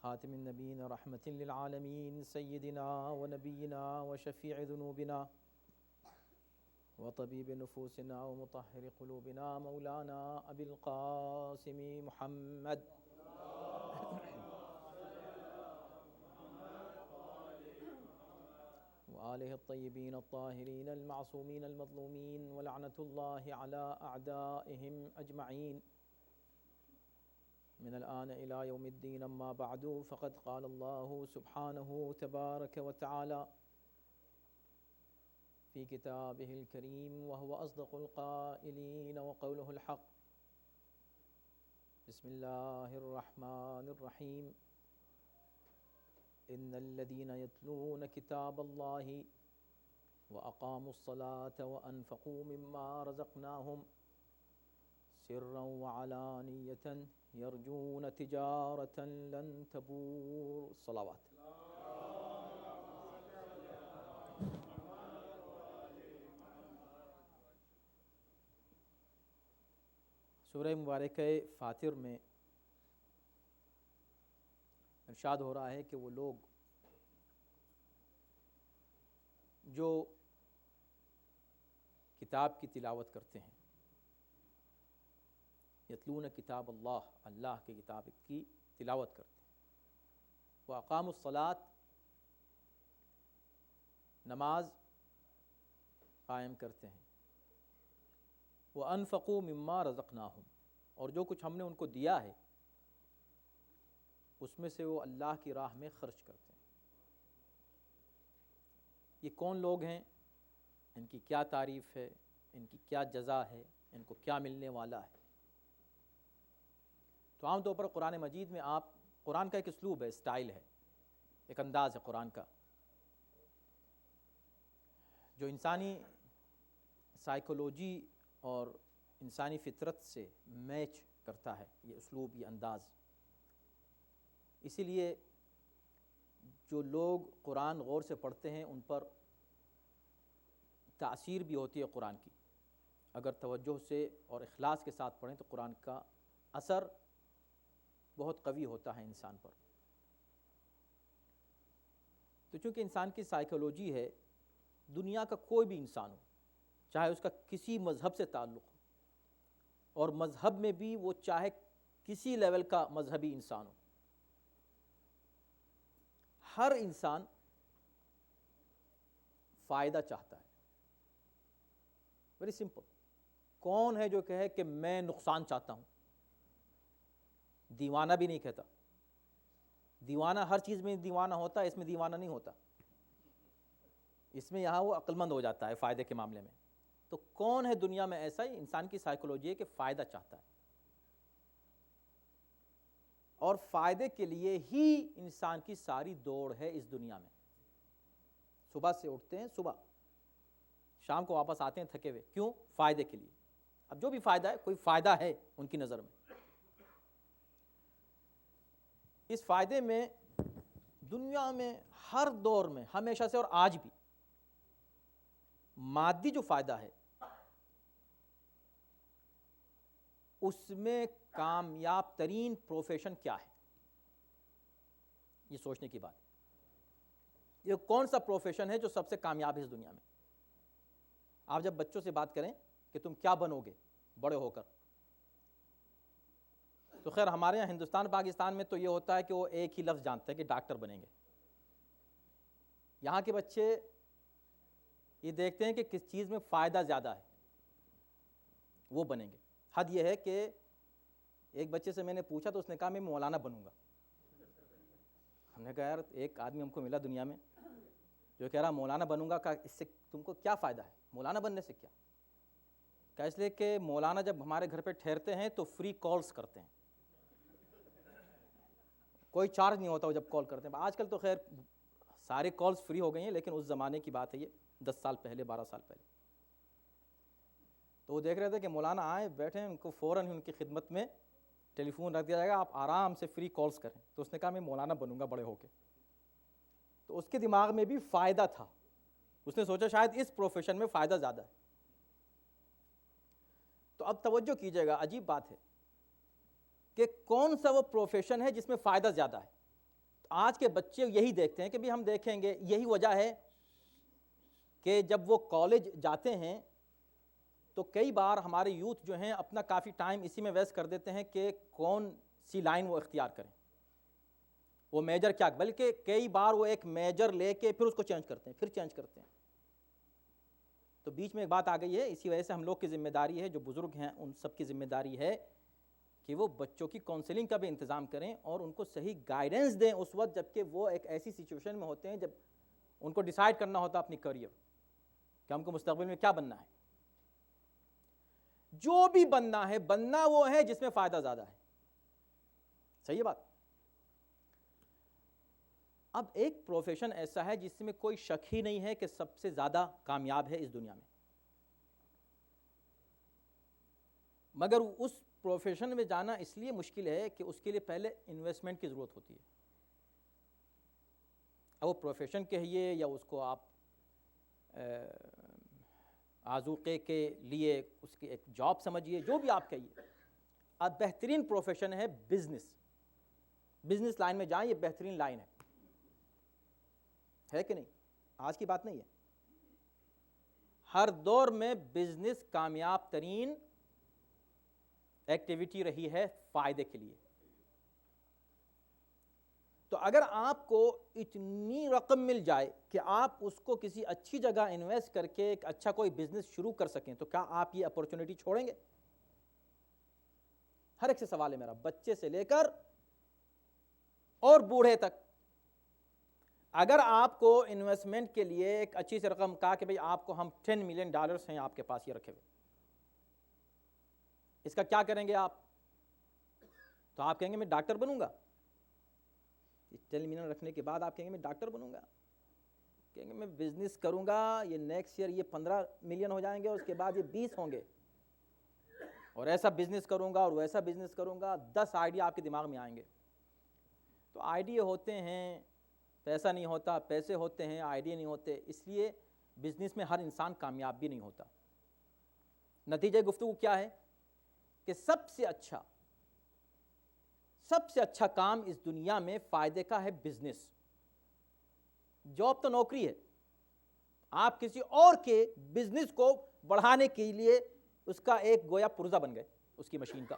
خاتم النبیین رحمۃ للعالمین سیدنا و نبینا و شفیع ذنوبنا و طبیب نفوسنا و مطہر قلوبنا مولانا ابی القاسم محمد وآلہ الطیبین الطاہرین المعصومین المظلومین ولعنۃ اللہ علی اعدائہم اجمعین من الآن إلى يوم الدين أما بعد فقد قال الله سبحانه تبارك وتعالى في كتابه الكريم وهو أصدق القائلين وقوله الحق بسم الله الرحمن الرحيم إن الذين يتلون كتاب الله وأقاموا الصلاة وأنفقوا مما رزقناهم سرا وعلانية يرجون تجارة لن تبور صلوات سورہ مبارکہ فاطر میں ارشاد ہو رہا ہے کہ وہ لوگ جو کتاب کی تلاوت کرتے ہیں، یتلون کتاب اللہ، اللہ کی کتاب کی تلاوت کرتے ہیں، وہ اقام الصلاۃ، نماز قائم کرتے ہیں، وہ انفقوا مما رزقناہم، اور جو کچھ ہم نے ان کو دیا ہے اس میں سے وہ اللہ کی راہ میں خرچ کرتے ہیں۔ یہ کون لوگ ہیں، ان کی کیا تعریف ہے، ان کی کیا جزا ہے، ان کو کیا ملنے والا ہے؟ تو عام طور پر قرآن مجید میں قرآن کا ایک اسلوب ہے، اسٹائل ہے، ایک انداز ہے قرآن کا جو انسانی سائیکولوجی اور انسانی فطرت سے میچ کرتا ہے، یہ اسلوب، یہ انداز۔ اسی لیے جو لوگ قرآن غور سے پڑھتے ہیں ان پر تاثیر بھی ہوتی ہے قرآن کی، اگر توجہ سے اور اخلاص کے ساتھ پڑھیں تو قرآن کا اثر بہت قوی ہوتا ہے انسان پر۔ تو چونکہ انسان کی سائیکولوجی ہے، دنیا کا کوئی بھی انسان ہو، چاہے اس کا کسی مذہب سے تعلق ہو، اور مذہب میں بھی وہ چاہے کسی لیول کا مذہبی انسان ہو، ہر انسان فائدہ چاہتا ہے۔ Very simple. کون ہے جو کہے کہ میں نقصان چاہتا ہوں؟ دیوانہ بھی نہیں کہتا۔ دیوانہ ہر چیز میں دیوانہ ہوتا ہے، اس میں دیوانہ نہیں ہوتا، اس میں یہاں وہ عقل مند ہو جاتا ہے فائدے کے معاملے میں۔ تو کون ہے دنیا میں ایسا ہی؟ انسان کی سائیکولوجی ہے کہ فائدہ چاہتا ہے، اور فائدے کے لیے ہی انسان کی ساری دوڑ ہے اس دنیا میں۔ صبح سے اٹھتے ہیں، صبح شام کو واپس آتے ہیں تھکے ہوئے، کیوں؟ فائدے کے لیے۔ اب جو بھی فائدہ ہے، کوئی فائدہ ہے ان کی نظر میں۔ اس فائدے میں دنیا میں ہر دور میں ہمیشہ سے اور آج بھی مادی جو فائدہ ہے اس میں کامیاب ترین پروفیشن کیا ہے؟ یہ سوچنے کی بات ہے۔ یہ کون سا پروفیشن ہے جو سب سے کامیاب ہے اس دنیا میں؟ آپ جب بچوں سے بات کریں کہ تم کیا بنو گے بڑے ہو کر، تو خیر ہمارے یہاں ہندوستان پاکستان میں تو یہ ہوتا ہے کہ وہ ایک ہی لفظ جانتے ہیں کہ ڈاکٹر بنیں گے۔ یہاں کے بچے یہ دیکھتے ہیں کہ کس چیز میں فائدہ زیادہ ہے، وہ بنیں گے۔ حد یہ ہے کہ ایک بچے سے میں نے پوچھا تو اس نے کہا میں مولانا بنوں گا۔ ہم نے کہا یار ایک آدمی ہم کو ملا دنیا میں جو کہہ رہا مولانا بنوں گا، کہا اس سے تم کو کیا فائدہ ہے؟ مولانا بننے سے کیا؟ کہا اس لیے کہ مولانا جب ہمارے گھر پہ ٹھہرتے ہیں تو فری کالز کرتے ہیں، کوئی چارج نہیں ہوتا وہ جب کال کرتے ہیں۔ آج کل تو خیر سارے کالز فری ہو گئی ہیں، لیکن اس زمانے کی بات ہے، یہ 10 سال پہلے، 12 سال پہلے۔ تو وہ دیکھ رہے تھے کہ مولانا آئے بیٹھے، ان کو فوراً ان کی خدمت میں ٹیلی فون رکھ دیا جائے گا، آپ آرام سے فری کالز کریں۔ تو اس نے کہا میں مولانا بنوں گا بڑے ہو کے۔ تو اس کے دماغ میں بھی فائدہ تھا، اس نے سوچا شاید اس پروفیشن میں فائدہ زیادہ ہے۔ تو اب توجہ کیجئے گا، عجیب بات ہے کہ کون سا وہ پروفیشن ہے جس میں فائدہ زیادہ ہے؟ آج کے بچے یہی دیکھتے ہیں کہ بھی ہم دیکھیں گے. یہی وجہ ہے کہ جب وہ کالج جاتے ہیں تو کئی بار ہمارے یوتھ جو ہیں اپنا کافی ٹائم اسی میں ویسٹ کر دیتے ہیں کہ کون سی لائن وہ اختیار کریں, وہ میجر کیا, بلکہ کئی بار وہ ایک میجر لے کے پھر اس کو چینج کرتے ہیں, پھر چینج کرتے ہیں. تو بیچ میں ایک بات آ گئی ہے, اسی وجہ سے ہم لوگ کی ذمہ داری ہے, جو بزرگ ہیں ان سب کی ذمہ داری ہے کہ وہ بچوں کی کاؤنسلنگ کا بھی انتظام کریں اور ان کو صحیح گائیڈنس دیں اس وقت جب کہ وہ ایک ایسی سچویشن میں ہوتے ہیں جب ان کو ڈیسائیڈ کرنا ہوتا اپنی کیریئر کہ ہم کو مستقبل میں کیا بننا ہے. جو بھی بننا ہے, بننا وہ ہے جس میں فائدہ زیادہ ہے. صحیح ہے بات. اب ایک پروفیشن ایسا ہے جس میں کوئی شک ہی نہیں ہے کہ سب سے زیادہ کامیاب ہے اس دنیا میں, مگر اس پروفیشن میں جانا اس لیے مشکل ہے کہ اس کے لیے پہلے انویسٹمنٹ کی ضرورت ہوتی ہے. اب وہ پروفیشن کہیے یا اس کو آپ آذوقے کے لیے اس کی ایک جاب سمجھیے, جو بھی آپ کہیے. اب بہترین پروفیشن ہے بزنس. بزنس لائن میں جائیں, یہ بہترین لائن ہے کہ نہیں؟ آج کی بات نہیں ہے. ہر دور میں بزنس کامیاب ترین ایکٹیویٹی رہی ہے فائدے کے لیے. تو اگر آپ کو اتنی رقم مل جائے کہ آپ اس کو کسی اچھی جگہ انویسٹ کر کے ایک اچھا کوئی بزنس شروع کر سکیں, تو کیا آپ یہ اپورچونٹی چھوڑیں گے؟ ہر ایک سے سوال ہے میرا, بچے سے لے کر اور بوڑھے تک. اگر آپ کو انویسٹمنٹ کے لیے ایک اچھی سی رقم کہا کہ بھئی آپ کو ہم $10 ملین ہیں آپ کے پاس یہ رکھے ہوئے, اس کا کیا کریں گے آپ؟ تو آپ کہیں گے میں ڈاکٹر بنوں گا. 10 ملین رکھنے کے بعد آپ کہیں گے میں ڈاکٹر بنوں گا, کہیں گے میں بزنس کروں گا, یہ نیکسٹ ایئر یہ 15 ملین ہو جائیں گے, اس کے بعد یہ 20 ہوں گے, اور ایسا بزنس کروں گا اور ویسا بزنس کروں گا. 10 آئیڈیا آپ کے دماغ میں آئیں گے. تو آئیڈیا ہوتے ہیں, پیسہ نہیں ہوتا, پیسے ہوتے ہیں, آئیڈیا نہیں ہوتے. اس لیے بزنس میں ہر انسان کامیاب بھی نہیں ہوتا. نتیجہ گفتگو کیا ہے کہ سب سے اچھا کام اس دنیا میں فائدے کا ہے بزنس. جاب تو نوکری ہے, آپ کسی اور کے بزنس کو بڑھانے کے لیے اس کا ایک گویا پرزہ بن گئے اس کی مشین کا.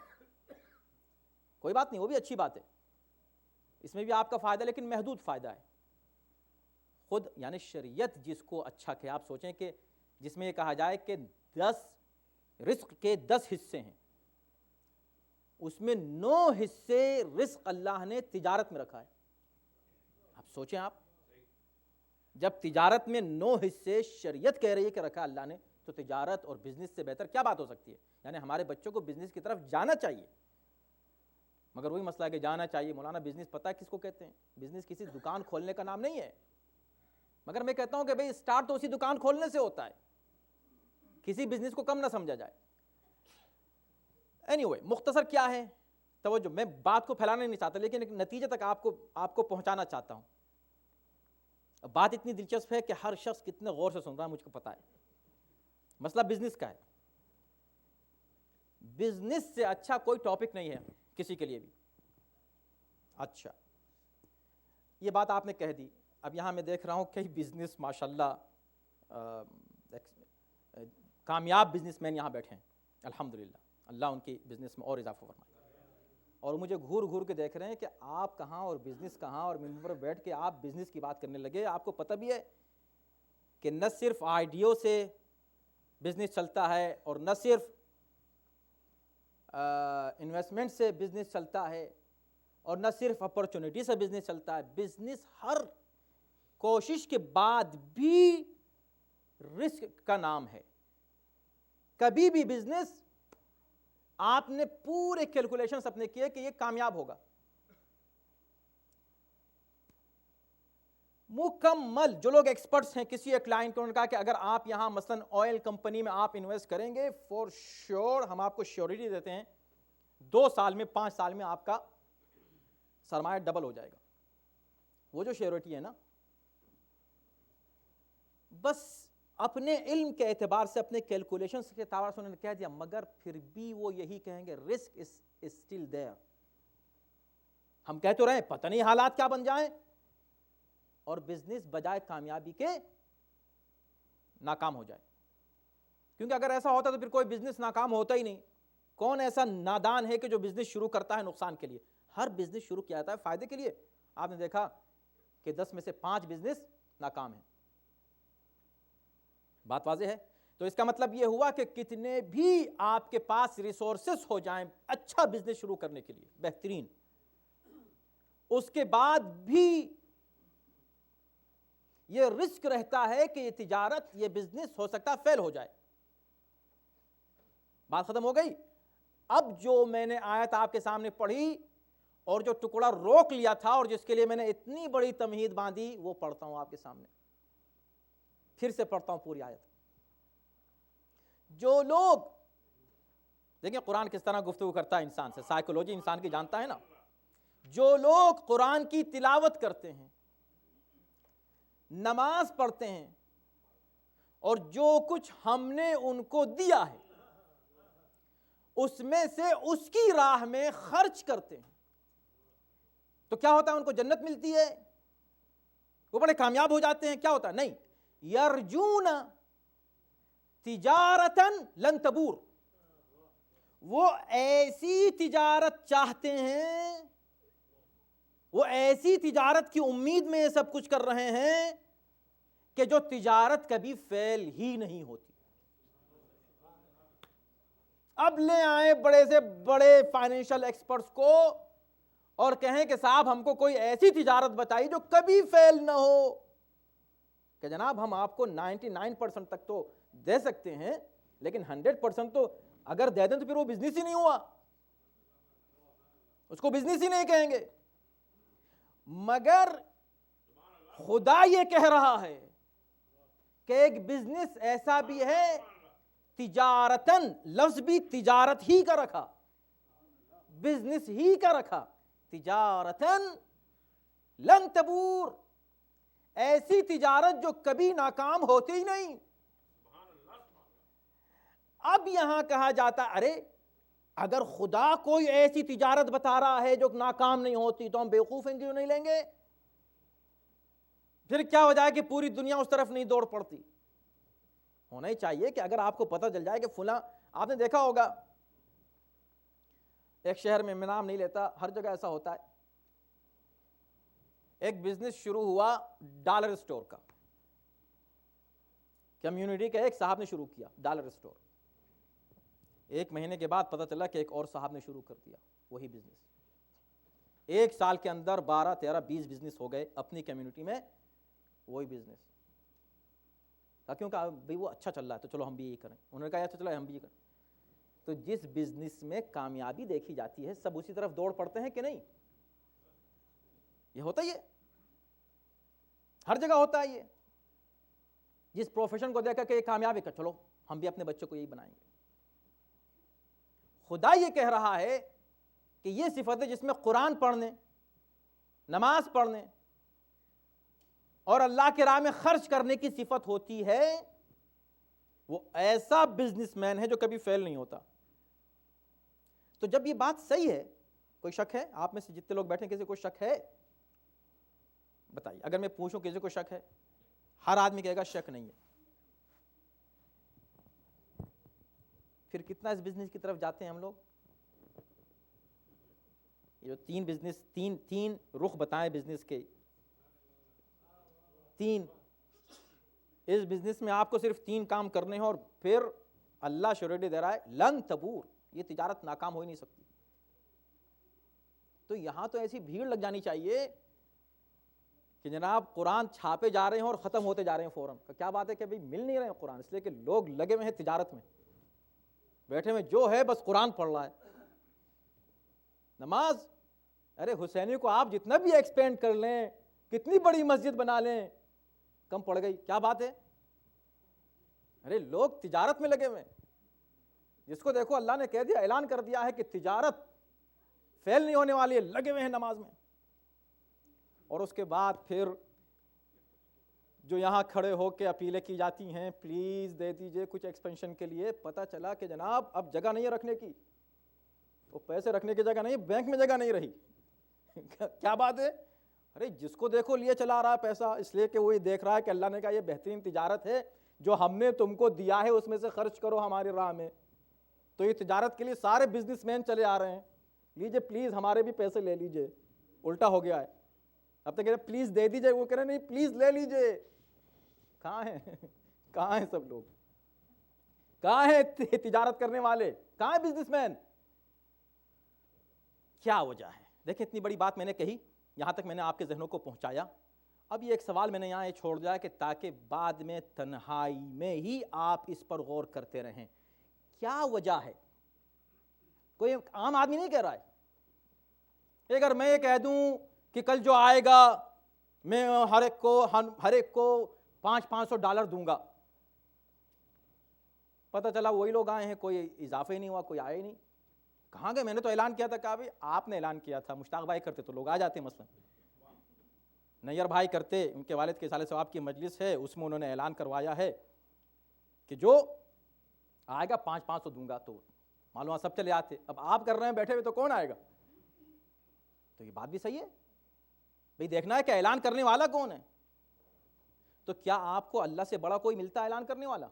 کوئی بات نہیں, وہ بھی اچھی بات ہے, اس میں بھی آپ کا فائدہ, لیکن محدود فائدہ ہے. خود یعنی شریعت جس کو اچھا کہ آپ سوچیں کہ جس میں یہ کہا جائے کہ 10 رزق کے 10 حصے ہیں, اس میں 9 حصے رزق اللہ نے تجارت میں رکھا ہے. آپ سوچیں, آپ جب تجارت میں 9 حصے شریعت کہہ رہی ہے کہ رکھا اللہ نے, تو تجارت اور بزنس سے بہتر کیا بات ہو سکتی ہے؟ یعنی ہمارے بچوں کو بزنس کی طرف جانا چاہیے. مگر وہی مسئلہ ہے کہ جانا چاہیے. مولانا بزنس پتہ ہے کس کو کہتے ہیں؟ بزنس کسی دکان کھولنے کا نام نہیں ہے. مگر میں کہتا ہوں کہ بھئی سٹارٹ تو اسی دکان کھولنے سے ہوتا ہے, کسی بزنس کو کم نہ سمجھا جائے. اینی وے, مختصر کیا ہے توجہ, میں بات کو پھیلانا نہیں چاہتا لیکن ایک نتیجے تک آپ کو پہنچانا چاہتا ہوں. بات اتنی دلچسپ ہے کہ ہر شخص کتنے غور سے سن رہا ہے مجھ کو پتا ہے. مسئلہ بزنس کا ہے. بزنس سے اچھا کوئی ٹاپک نہیں ہے کسی کے لیے بھی. اچھا, یہ بات آپ نے کہہ دی. اب یہاں میں دیکھ رہا ہوں کئی بزنس ماشاءاللہ کامیاب بزنس مین یہاں بیٹھے ہیں الحمدللہ, اللہ ان کی بزنس میں اور اضافہ فرمائے. اور مجھے گھور گھور کے دیکھ رہے ہیں کہ آپ کہاں اور بزنس کہاں, اور ممبر پر بیٹھ کے آپ بزنس کی بات کرنے لگے. آپ کو پتہ بھی ہے کہ نہ صرف آئیڈیوں سے بزنس چلتا ہے اور نہ صرف انویسٹمنٹ سے بزنس چلتا ہے اور نہ صرف اپرچونٹی سے بزنس چلتا ہے. بزنس ہر کوشش کے بعد بھی رسک کا نام ہے. کبھی بھی بزنس آپ نے پورے کیلکولیشنز اپنے کیے کہ یہ کامیاب ہوگا, مکمل. جو لوگ ایکسپرٹس ہیں کسی ایک کلائنٹ کو, انہوں نے کہا کہ اگر آپ یہاں مثلا آئل کمپنی میں آپ انویسٹ کریں گے, فور شیور ہم آپ کو شیورٹی دیتے ہیں 2 سال میں 5 سال میں آپ کا سرمایہ ڈبل ہو جائے گا. وہ جو شیورٹی ہے نا, بس اپنے علم کے اعتبار سے, اپنے کیلکولیشنز کے اعتبار سے انہوں نے کہہ دیا, مگر پھر بھی وہ یہی کہیں گے رسک از اسٹل دیئر. ہم کہہ تو رہے ہیں پتہ نہیں حالات کیا بن جائیں، اور بزنس بجائے کامیابی کے ناکام ہو جائے. کیونکہ اگر ایسا ہوتا تو پھر کوئی بزنس ناکام ہوتا ہی نہیں. کون ایسا نادان ہے کہ جو بزنس شروع کرتا ہے نقصان کے لیے؟ ہر بزنس شروع کیا جاتا ہے فائدے کے لیے. آپ نے دیکھا کہ 10 میں سے 5 بزنس ناکام ہیں. بات واضح ہے؟ تو اس کا مطلب یہ ہوا کہ کتنے بھی آپ کے پاس ریسورسز ہو جائیں اچھا بزنس شروع کرنے کے لیے بہترین، اس کے بعد بھی یہ رسک رہتا ہے کہ یہ تجارت، یہ بزنس ہو سکتا ہے فیل ہو جائے. بات ختم ہو گئی. اب جو میں نے آیت آپ کے سامنے پڑھی اور جو ٹکڑا روک لیا تھا اور جس کے لیے میں نے اتنی بڑی تمہید باندھی، وہ پڑھتا ہوں آپ کے سامنے، پھر سے پڑھتا ہوں پوری آیت. جو لوگ دیکھیں قرآن کس طرح گفتگو کرتا ہے انسان سے، سائیکولوجی انسان کی جانتا ہے نا. جو لوگ قرآن کی تلاوت کرتے ہیں، نماز پڑھتے ہیں، اور جو کچھ ہم نے ان کو دیا ہے اس میں سے اس کی راہ میں خرچ کرتے ہیں، تو کیا ہوتا ہے؟ ان کو جنت ملتی ہے، وہ بڑے کامیاب ہو جاتے ہیں. کیا ہوتا ہے؟ نہیں. یرجون تجارتاً لن تبور، وہ ایسی تجارت چاہتے ہیں، وہ ایسی تجارت کی امید میں یہ سب کچھ کر رہے ہیں کہ جو تجارت کبھی فیل ہی نہیں ہوتی. اب لے آئیں بڑے سے بڑے فائنینشل ایکسپرٹس کو اور کہیں کہ صاحب ہم کو کوئی ایسی تجارت بتائی جو کبھی فیل نہ ہو، کہ جناب ہم آپ کو 99% تک تو دے سکتے ہیں لیکن 100% تو اگر دے دیں تو پھر وہ بزنس ہی نہیں ہوا، اس کو بزنس ہی نہیں کہیں گے. مگر خدا یہ کہہ رہا ہے کہ ایک بزنس ایسا بھی ہے، تجارتاً، لفظ بھی تجارت ہی کا رکھا، بزنس ہی کا رکھا، تجارتاً لن تبور، ایسی تجارت جو کبھی ناکام ہوتی ہی نہیں. اب یہاں کہا جاتا ارے اگر خدا کوئی ایسی تجارت بتا رہا ہے جو ناکام نہیں ہوتی تو ہم بیوقوف ہیں کیوں نہیں لیں گے؟ پھر کیا ہو جائے کہ پوری دنیا اس طرف نہیں دوڑ پڑتی؟ ہونا ہی چاہیے کہ اگر آپ کو پتہ چل جائے کہ فلاں، آپ نے دیکھا ہوگا ایک شہر میں نام نہیں لیتا، ہر جگہ ایسا ہوتا ہے، ایک بزنس شروع ہوا ڈالر اسٹور کا، کمیونٹی کا ایک صاحب نے شروع کیا ڈالر اسٹور. 1 مہینے کے بعد پتہ چلا کہ ایک اور صاحب نے شروع کر دیا وہی بزنس. 1 سال کے اندر 12 13 20 بزنس ہو گئے اپنی کمیونٹی میں وہی بزنس. کیوں کہ بھائی وہ اچھا چل رہا ہے تو چلو ہم بھی یہی کریں. انہوں نے کہا اچھا چلا ہم بھی یہ کریں. تو جس بزنس میں کامیابی دیکھی جاتی ہے سب اسی طرف دوڑ پڑتے ہیں کہ نہیں؟ یہ ہوتا ہی ہے، ہر جگہ ہوتا ہے. یہ جس پروفیشن کو دیکھا کہ یہ کامیابی کا، چلو ہم بھی اپنے بچوں کو یہی بنائیں گے. خدا یہ کہہ رہا ہے کہ یہ صفت ہے جس میں قرآن پڑھنے، نماز پڑھنے اور اللہ کے راہ میں خرچ کرنے کی صفت ہوتی ہے، وہ ایسا بزنس مین ہے جو کبھی فیل نہیں ہوتا. تو جب یہ بات صحیح ہے، کوئی شک ہے آپ میں سے جتنے لوگ بیٹھے کسی کو شک ہے؟ بتائیے. اگر میں پوچھوں کسی کو شک ہے، ہر آدمی کہے گا شک نہیں ہے. پھر کتنا اس بزنس کی طرف جاتے ہیں ہم لوگ؟ یہ جو 3 بزنس، تین رخ بتائیں بزنس کے، 3، اس بزنس میں آپ کو صرف 3 کام کرنے ہیں اور پھر اللہ شیورٹی دے رہا ہے لن تبور، یہ تجارت ناکام ہو ہی نہیں سکتی. تو یہاں تو ایسی بھیڑ لگ جانی چاہیے کہ جناب قرآن چھاپے جا رہے ہیں اور ختم ہوتے جا رہے ہیں فوراً. کیا بات ہے کہ بھائی مل نہیں رہے ہیں قرآن؟ اس لیے کہ لوگ لگے ہوئے ہیں تجارت میں، بیٹھے ہوئے جو ہے بس قرآن پڑھ رہا ہے. نماز، ارے حسینی کو آپ جتنا بھی ایکسپینڈ کر لیں، کتنی بڑی مسجد بنا لیں، کم پڑ گئی. کیا بات ہے؟ ارے لوگ تجارت میں لگے ہوئے ہیں. جس کو دیکھو اللہ نے کہہ دیا، اعلان کر دیا ہے کہ تجارت فیل نہیں ہونے والی ہے، لگے ہوئے ہیں نماز میں. اور اس کے بعد پھر جو یہاں کھڑے ہو کے اپیلیں کی جاتی ہیں پلیز دے دیجئے کچھ ایکسپینشن کے لیے، پتہ چلا کہ جناب اب جگہ نہیں ہے رکھنے کی، وہ پیسے رکھنے کی جگہ نہیں، بینک میں جگہ نہیں رہی. کیا بات ہے؟ ارے جس کو دیکھو لیے چلا رہا ہے پیسہ، اس لیے کہ وہ یہ دیکھ رہا ہے کہ اللہ نے کہا یہ بہترین تجارت ہے جو ہم نے تم کو دیا ہے، اس میں سے خرچ کرو ہماری راہ میں. تو یہ تجارت کے لیے سارے بزنس مین چلے آ رہے ہیں، لیجئے پلیز ہمارے بھی پیسے لے لیجئے. الٹا ہو گیا ہے، اب تک کہہ رہے پلیز دے دیجئے، وہ کہہ رہے نہیں پلیز لے لیجئے. کہاں ہیں کہاں ہیں سب لوگ؟ کہاں ہیں تجارت کرنے والے؟ کہاں ہیں بزنس مین؟ کیا وجہ ہے؟ دیکھیں اتنی بڑی بات میں نے کہی، یہاں تک میں نے آپ کے ذہنوں کو پہنچایا. اب یہ ایک سوال میں نے یہاں یہ چھوڑ دیا کہ تاکہ بعد میں تنہائی میں ہی آپ اس پر غور کرتے رہیں. کیا وجہ ہے؟ کوئی عام آدمی نہیں کہہ رہا ہے. اگر میں یہ کہہ دوں کہ کل جو آئے گا میں ہر ایک کو $500 دوں گا، پتہ چلا وہی لوگ آئے ہیں، کوئی اضافہ ہی نہیں ہوا، کوئی آیا ہی نہیں. کہاں گئے؟ میں نے تو اعلان کیا تھا. کہا بھائی آپ نے اعلان کیا تھا، مشتاق بھائی کرتے تو لوگ آ جاتے. مثلا نیئر بھائی کرتے، ان کے والد کے اصالہ ثواب کی مجلس ہے، اس میں انہوں نے اعلان کروایا ہے کہ جو آئے گا 500 دوں گا، تو معلوم سب چلے آتے. اب آپ کر رہے ہیں بیٹھے ہوئے تو کون آئے گا؟ تو یہ بات بھی صحیح ہے بھئی، دیکھنا ہے کہ اعلان کرنے والا کون ہے. تو کیا آپ کو اللہ سے بڑا کوئی ملتا ہے اعلان کرنے والا؟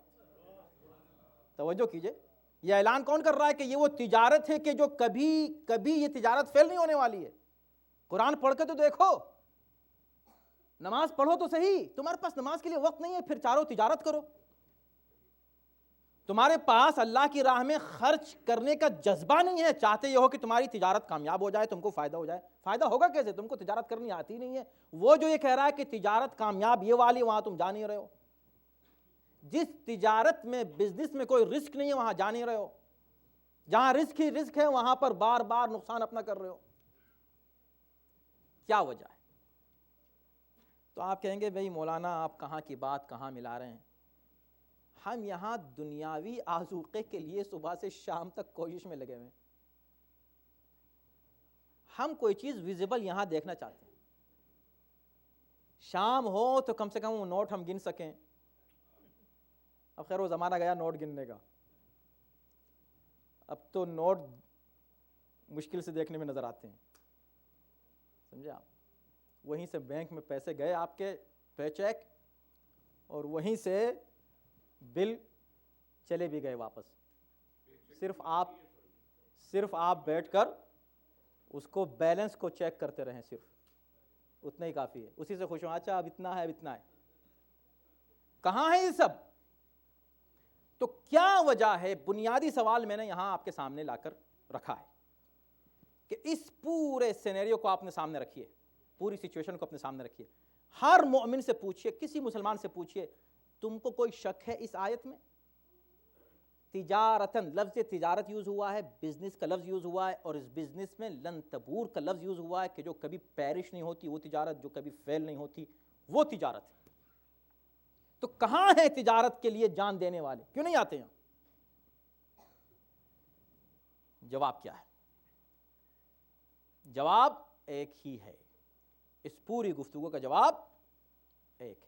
توجہ کیجئے، یہ اعلان کون کر رہا ہے کہ یہ وہ تجارت ہے کہ جو کبھی کبھی یہ تجارت فیل نہیں ہونے والی ہے. قرآن پڑھ کے تو دیکھو، نماز پڑھو تو صحیح، تمہارے پاس نماز کے لیے وقت نہیں ہے، پھر چاروں تجارت کرو. تمہارے پاس اللہ کی راہ میں خرچ کرنے کا جذبہ نہیں ہے، چاہتے یہ ہو کہ تمہاری تجارت کامیاب ہو جائے، تم کو فائدہ ہو جائے. فائدہ ہوگا کیسے؟ تم کو تجارت کرنی آتی نہیں ہے. وہ جو یہ کہہ رہا ہے کہ تجارت کامیاب یہ والی، وہاں تم جا نہیں رہے ہو. جس تجارت میں بزنس میں کوئی رسک نہیں ہے وہاں جا نہیں رہے ہو. جہاں رسک ہی رسک ہے وہاں پر بار بار نقصان اپنا کر رہے ہو. کیا وجہ ہے؟ تو آپ کہیں گے بھئی مولانا آپ کہاں کی بات کہاں ملا رہے ہیں. ہم یہاں دنیاوی آذوقے کے لیے صبح سے شام تک کوشش میں لگے ہوئے ہیں. ہم کوئی چیز ویزیبل یہاں دیکھنا چاہتے ہیں. شام ہو تو کم سے کم وہ نوٹ ہم گن سکیں. اب خیر وہ زمانہ گیا نوٹ گننے کا، اب تو نوٹ مشکل سے دیکھنے میں نظر آتے ہیں. سمجھے آپ؟ وہیں سے بینک میں پیسے گئے آپ کے پے چیک، اور وہیں سے بل چلے بھی گئے واپس. صرف آپ بیٹھ کر اس کو بیلنس کو چیک کرتے رہیں، صرف اتنا ہی کافی ہے. اسی سے خوش ہوں، اچھا اب اتنا ہے، اب اتنا ہے. کہاں ہے یہ سب؟ تو کیا وجہ ہے؟ بنیادی سوال میں نے یہاں آپ کے سامنے لا کر رکھا ہے کہ اس پورے سینیریو کو آپ نے سامنے رکھیے، پوری سچویشن کو اپنے سامنے رکھیے. ہر مومن سے پوچھئے، کسی مسلمان سے پوچھئے، تم کو کوئی شک ہے اس آیت میں؟ تجارتن، لفظ تجارت یوز ہوا ہے، بزنس کا لفظ یوز ہوا ہے، اور اس بزنس میں لن تبور کا لفظ یوز ہوا ہے کہ جو کبھی پیرش نہیں ہوتی وہ تجارت، جو کبھی فیل نہیں ہوتی وہ تجارت ہے. تو کہاں ہے تجارت کے لیے جان دینے والے؟ کیوں نہیں آتے ہیں؟ جواب کیا ہے؟ جواب ایک ہی ہے. اس پوری گفتگو کا جواب ایک ہے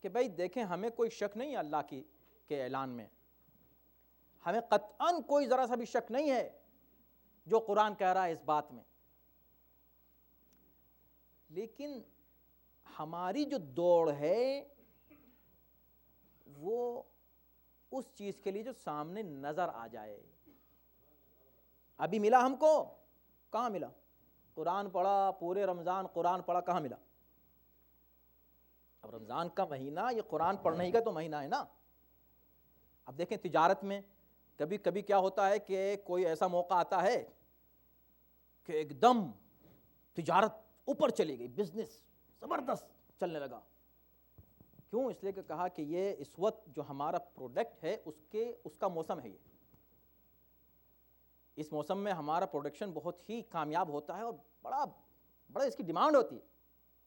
کہ بھائی دیکھیں، ہمیں کوئی شک نہیں ہے اللہ کے اعلان میں، ہمیں قطعاً کوئی ذرا سا بھی شک نہیں ہے جو قرآن کہہ رہا ہے اس بات میں. لیکن ہماری جو دوڑ ہے وہ اس چیز کے لیے جو سامنے نظر آ جائے. ابھی ملا ہم کو؟ کہاں ملا؟ قرآن پڑھا، پورے رمضان قرآن پڑھا، کہاں ملا؟ اب رمضان کا مہینہ یہ قرآن پڑھنے کا تو مہینہ ہے نا. اب دیکھیں تجارت میں کبھی کبھی کیا ہوتا ہے کہ کوئی ایسا موقع آتا ہے کہ ایک دم تجارت اوپر چلی گئی، بزنس زبردست چلنے لگا. کیوں؟ اس لیے کہ کہا کہ یہ اس وقت جو ہمارا پروڈکٹ ہے اس کا موسم ہے. یہ اس موسم میں ہمارا پروڈکشن بہت ہی کامیاب ہوتا ہے اور بڑا اس کی ڈیمانڈ ہوتی ہے.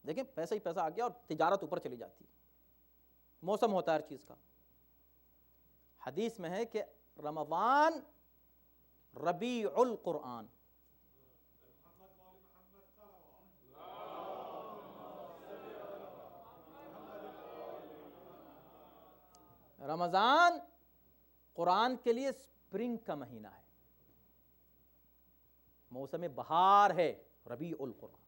دیکھیں پیسہ ہی پیسہ آ گیا اور تجارت اوپر چلی جاتی ہے. موسم ہوتا ہے ہر چیز کا. حدیث میں ہے کہ رمضان ربیع القرآن، رمضان قرآن کے لیے سپرنگ کا مہینہ ہے. موسم بہار ہے ربیع القرآن.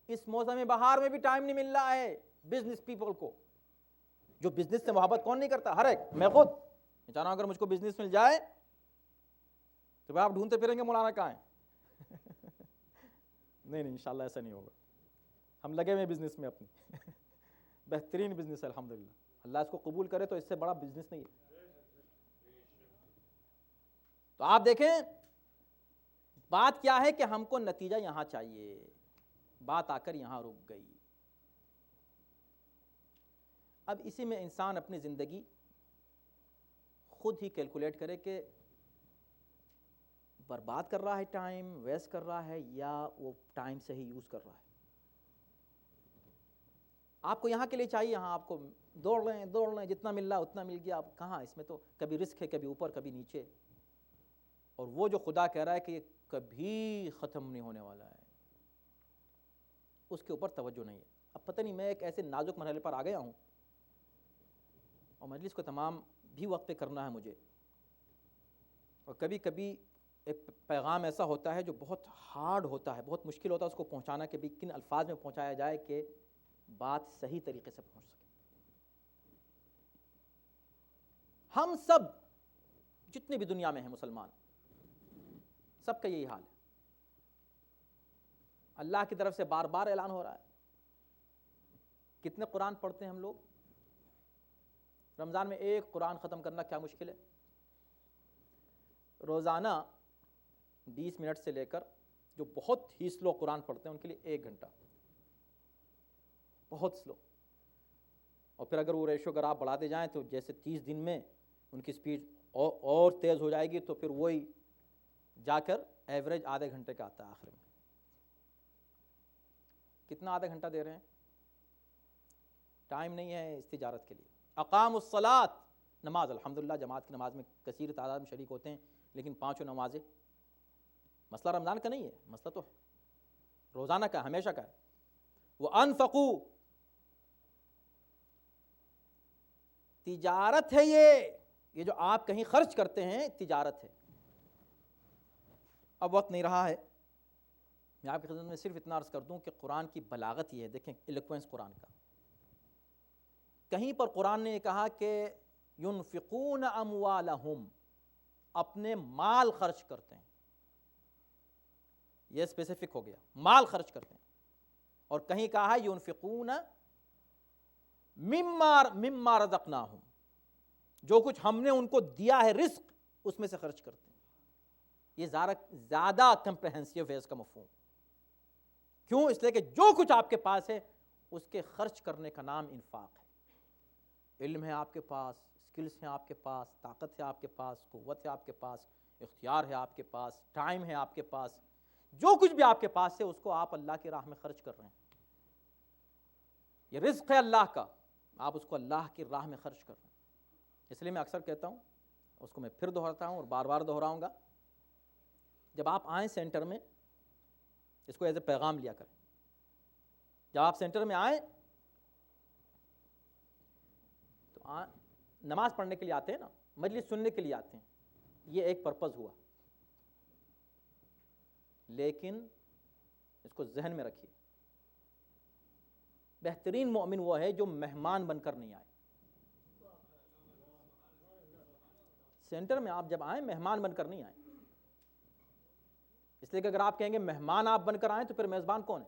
اس موسم بہار میں بھی ٹائم نہیں مل رہا ہے بزنس پیپل کو. جو بزنس سے محبت کون نہیں کرتا؟ ہر ایک. میں خود چاہ رہا ہوں اگر مجھ کو بزنس مل جائے تو آپ ڈھونڈتے پھریں گے مولانا کہاں ہیں. نہیں انشاءاللہ ایسا نہیں ہوگا. ہم لگے ہوئے بزنس میں اپنی. بہترین بزنس ہے الحمدللہ. اللہ اس کو قبول کرے تو اس سے بڑا بزنس نہیں ہے. تو آپ دیکھیں بات کیا ہے کہ ہم کو نتیجہ یہاں چاہیے. بات آ کر یہاں رک گئی. اب اسی میں انسان اپنی زندگی خود ہی کیلکولیٹ کرے کہ برباد کر رہا ہے ٹائم، ویسٹ کر رہا ہے، یا وہ ٹائم سے ہی یوز کر رہا ہے. آپ کو یہاں کے لیے چاہیے، یہاں آپ کو دوڑ رہے ہیں جتنا مل رہا اتنا مل گیا. آپ کہاں، اس میں تو کبھی رسک ہے، کبھی اوپر کبھی نیچے. اور وہ جو خدا کہہ رہا ہے کہ یہ کبھی ختم نہیں ہونے والا ہے، اس کے اوپر توجہ نہیں ہے. اب پتہ نہیں، میں ایک ایسے نازک مرحلے پر آ گیا ہوں اور مجلس کو تمام بھی وقت پہ کرنا ہے مجھے. اور کبھی کبھی ایک پیغام ایسا ہوتا ہے جو بہت ہارڈ ہوتا ہے، بہت مشکل ہوتا ہے اس کو پہنچانا کہ بھی کن الفاظ میں پہنچایا جائے کہ بات صحیح طریقے سے پہنچ سکے. ہم سب جتنے بھی دنیا میں ہیں مسلمان، سب کا یہی حال ہے. اللہ کی طرف سے بار بار اعلان ہو رہا ہے. کتنے قرآن پڑھتے ہیں ہم لوگ؟ رمضان میں ایک قرآن ختم کرنا کیا مشکل ہے. روزانہ 20 منٹ سے لے کر جو بہت ہی سلو قرآن پڑھتے ہیں ان کے لیے 1 گھنٹہ، بہت سلو. اور پھر اگر وہ ریشو اگر آپ بڑھاتے جائیں تو جیسے 30 دن میں ان کی سپیڈ اور تیز ہو جائے گی، تو پھر وہی جا کر ایوریج آدھے گھنٹے کا آتا ہے آخر میں. کتنا آدھا گھنٹہ دے رہے ہیں؟ ٹائم نہیں ہے اس تجارت کے لیے. اقام الصلاۃ، نماز الحمدللہ جماعت کی نماز میں کثیر تعداد میں شریک ہوتے ہیں، لیکن 5 نمازیں. مسئلہ رمضان کا نہیں ہے، مسئلہ تو روزانہ کا، ہمیشہ کا ہے. وَأَنفَقُوا، تجارت ہے یہ جو آپ کہیں خرچ کرتے ہیں تجارت ہے. اب وقت نہیں رہا ہے، میں آپ کی خدمت میں صرف اتنا عرض کر دوں کہ قرآن کی بلاغت یہ ہے. دیکھیں ایلوکوینس قرآن کا. کہیں پر قرآن نے یہ کہا کہ ينفقون اموالہم، اپنے مال خرچ کرتے ہیں. یہ اسپیسیفک ہو گیا، مال خرچ کرتے ہیں. اور کہیں کہا ہے ينفقون مما رزقناہم، جو کچھ ہم نے ان کو دیا ہے رزق اس میں سے خرچ کرتے ہیں. یہ زیادہ کمپریہنسیو ہے اس کا مفہوم. کیوں؟ اس لیے کہ جو کچھ آپ کے پاس ہے اس کے خرچ کرنے کا نام انفاق ہے. علم ہے آپ کے پاس، سکلز ہیں آپ کے پاس، طاقت ہے آپ کے پاس، قوت ہے آپ کے پاس، اختیار ہے آپ کے پاس، ٹائم ہے آپ کے پاس، جو کچھ بھی آپ کے پاس ہے اس کو آپ اللہ کی راہ میں خرچ کر رہے ہیں. یہ رزق ہے اللہ کا، آپ اس کو اللہ کی راہ میں خرچ کر رہے ہیں. اس لیے میں اکثر کہتا ہوں، اس کو میں پھر دہراتا ہوں اور بار بار دہراؤں گا، جب آپ آئیں سینٹر میں اس کو ایز اے پیغام لیا کریں. جب آپ سینٹر میں آئیں تو نماز پڑھنے کے لیے آتے ہیں نا، مجلس سننے کے لیے آتے ہیں، یہ ایک پرپز ہوا. لیکن اس کو ذہن میں رکھیے، بہترین مومن وہ ہے جو مہمان بن کر نہیں آئے. سینٹر میں آپ جب آئیں مہمان بن کر نہیں آئیں. اس لیے کہ اگر آپ کہیں گے مہمان آپ بن کر آئیں تو پھر میزبان کون ہے؟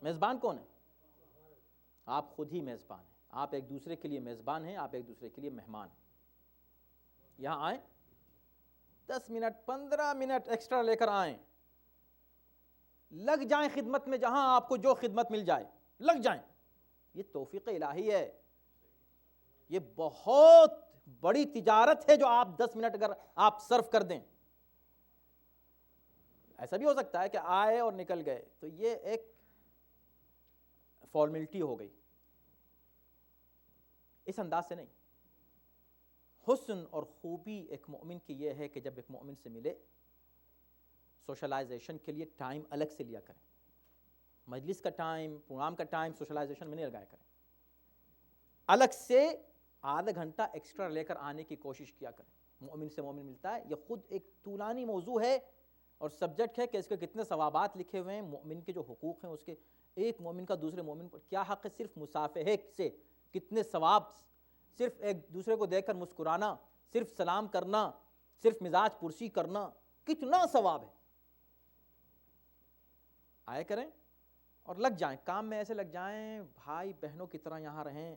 میزبان کون ہے؟ آپ خود ہی میزبان ہیں. آپ ایک دوسرے کے لیے میزبان ہیں، آپ ایک دوسرے کے لیے مہمان ہیں. یہاں آئیں، 10 منٹ 15 منٹ ایکسٹرا لے کر آئیں، لگ جائیں خدمت میں، جہاں آپ کو جو خدمت مل جائے لگ جائیں. یہ توفیق الہی ہے. یہ بہت بڑی تجارت ہے جو آپ 10 منٹ اگر آپ صرف کر دیں. ایسا بھی ہو سکتا ہے کہ آئے اور نکل گئے، تو یہ ایک فارمیلٹی ہو گئی. اس انداز سے نہیں. حسن اور خوبی ایک مومن کی یہ ہے کہ جب ایک مومن سے ملے، سوشلائزیشن کے لیے ٹائم الگ سے لیا کریں. مجلس کا ٹائم، پروگرام کا ٹائم سوشلائزیشن میں نہیں لگایا کریں. الگ سے آدھا گھنٹہ ایکسٹرا لے کر آنے کی کوشش کیا کریں. مومن سے مومن ملتا ہے. یہ خود ایک طولانی موضوع ہے اور سبجیکٹ ہے کہ اس کے کتنے ثوابات لکھے ہوئے ہیں, مومن کے جو حقوق ہیں اس کے, ایک مومن کا دوسرے مومن پر کیا حق ہے, صرف مصافحے سے کتنے ثواب, صرف ایک دوسرے کو دیکھ کر مسکرانا, صرف سلام کرنا, صرف مزاج پرسی کرنا, کتنا ثواب ہے. آئے کریں اور لگ جائیں کام میں, ایسے لگ جائیں بھائی بہنوں کی طرح یہاں رہیں,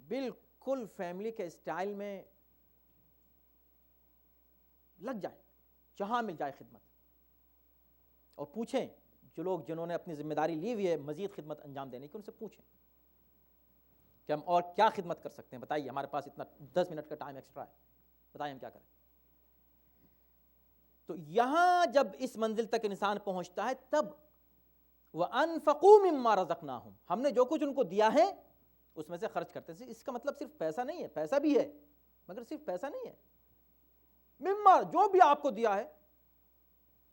بالکل فیملی کے اسٹائل میں لگ جائیں, جہاں مل جائے خدمت. اور پوچھیں جو لوگ جنہوں نے اپنی ذمہ داری لی ہوئی ہے مزید خدمت انجام دینے کی, ان سے پوچھیں کہ ہم اور کیا خدمت کر سکتے ہیں, بتائیے ہمارے پاس اتنا 10 منٹ کا ٹائم ایکسٹرا ہے, بتائیں ہم کیا کریں. تو یہاں جب اس منزل تک انسان پہنچتا ہے تب وَأَنفَقُوا مِمَّا رَزَقْنَاهُمْ, ہم نے جو کچھ ان کو دیا ہے اس میں سے خرچ کرتے ہیں. اس کا مطلب صرف پیسہ نہیں ہے, پیسہ بھی ہے مگر صرف پیسہ نہیں ہے. مما, جو بھی آپ کو دیا ہے,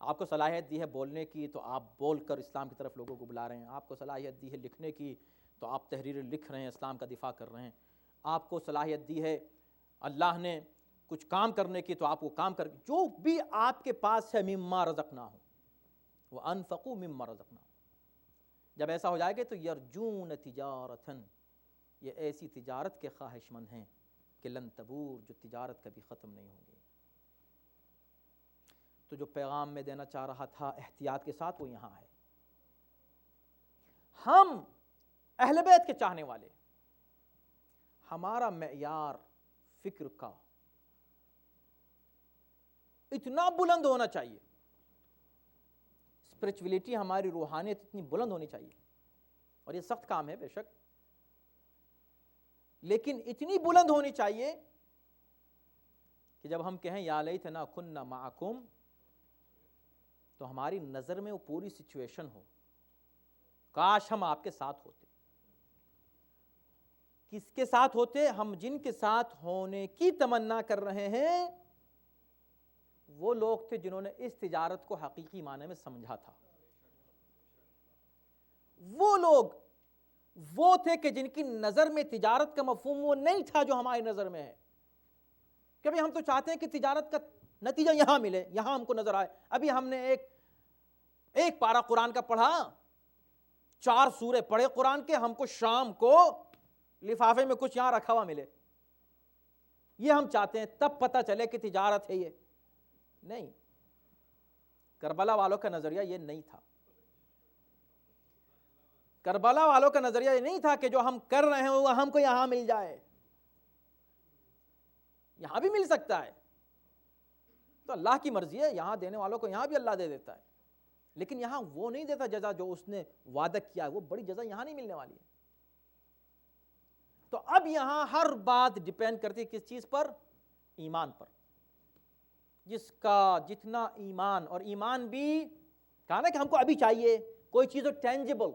آپ کو صلاحیت دی ہے بولنے کی تو آپ بول کر اسلام کی طرف لوگوں کو بلا رہے ہیں, آپ کو صلاحیت دی ہے لکھنے کی تو آپ تحریریں لکھ رہے ہیں, اسلام کا دفاع کر رہے ہیں, آپ کو صلاحیت دی ہے اللہ نے کچھ کام کرنے کی تو آپ وہ کام کر, جو بھی آپ کے پاس ہے مما رزقناہم وانفقوا مما رزقناہم. جب ایسا ہو جائے گا تو یرجون تجارتن, یہ ایسی تجارت کے خواہش مند ہیں کہ لن تبور, جو تجارت کبھی ختم نہیں ہوگی. تو جو پیغام میں دینا چاہ رہا تھا احتیاط کے ساتھ وہ یہاں ہے. ہم اہل بیت کے چاہنے والے, ہمارا معیار فکر کا اتنا بلند ہونا چاہیے, اسپرچولیٹی ہماری روحانیت اتنی بلند ہونی چاہیے, اور یہ سخت کام ہے بے شک, لیکن اتنی بلند ہونی چاہیے کہ جب ہم کہیں یا لیتنا کننا معکم تو ہماری نظر میں وہ پوری سچویشن ہو, کاش ہم آپ کے ساتھ ہوتے. کس کے ساتھ ہوتے؟ ہم جن کے ساتھ ہونے کی تمنا کر رہے ہیں وہ لوگ تھے جنہوں نے اس تجارت کو حقیقی معنی میں سمجھا تھا. وہ لوگ وہ تھے کہ جن کی نظر میں تجارت کا مفہوم وہ نہیں تھا جو ہماری نظر میں ہے. کہ ہم تو چاہتے ہیں کہ تجارت کا نتیجہ یہاں ملے, یہاں ہم کو نظر آئے. ابھی ہم نے ایک پارہ قرآن کا پڑھا, 4 سورے پڑھے قرآن کے, ہم کو شام کو لفافے میں کچھ یہاں رکھا ہوا ملے, یہ ہم چاہتے ہیں. تب پتہ چلے کہ تجارت ہے یہ نہیں. کربلا والوں کا نظریہ یہ نہیں تھا. کربلا والوں کا نظریہ یہ نہیں تھا کہ جو ہم کر رہے ہیں وہ ہم کو یہاں مل جائے. یہاں بھی مل سکتا ہے تو اللہ کی مرضی ہے, یہاں دینے والوں کو یہاں بھی اللہ دے دیتا ہے, لیکن یہاں وہ نہیں دیتا جزا جو اس نے وعدہ کیا ہے, وہ بڑی جزا یہاں نہیں ملنے والی ہے. تو اب یہاں ہر بات ڈیپینڈ کرتی ہے کس چیز پر؟ ایمان پر. جس کا جتنا ایمان, اور ایمان بھی کہا نا کہ ہم کو ابھی چاہیے کوئی چیز ٹینجیبل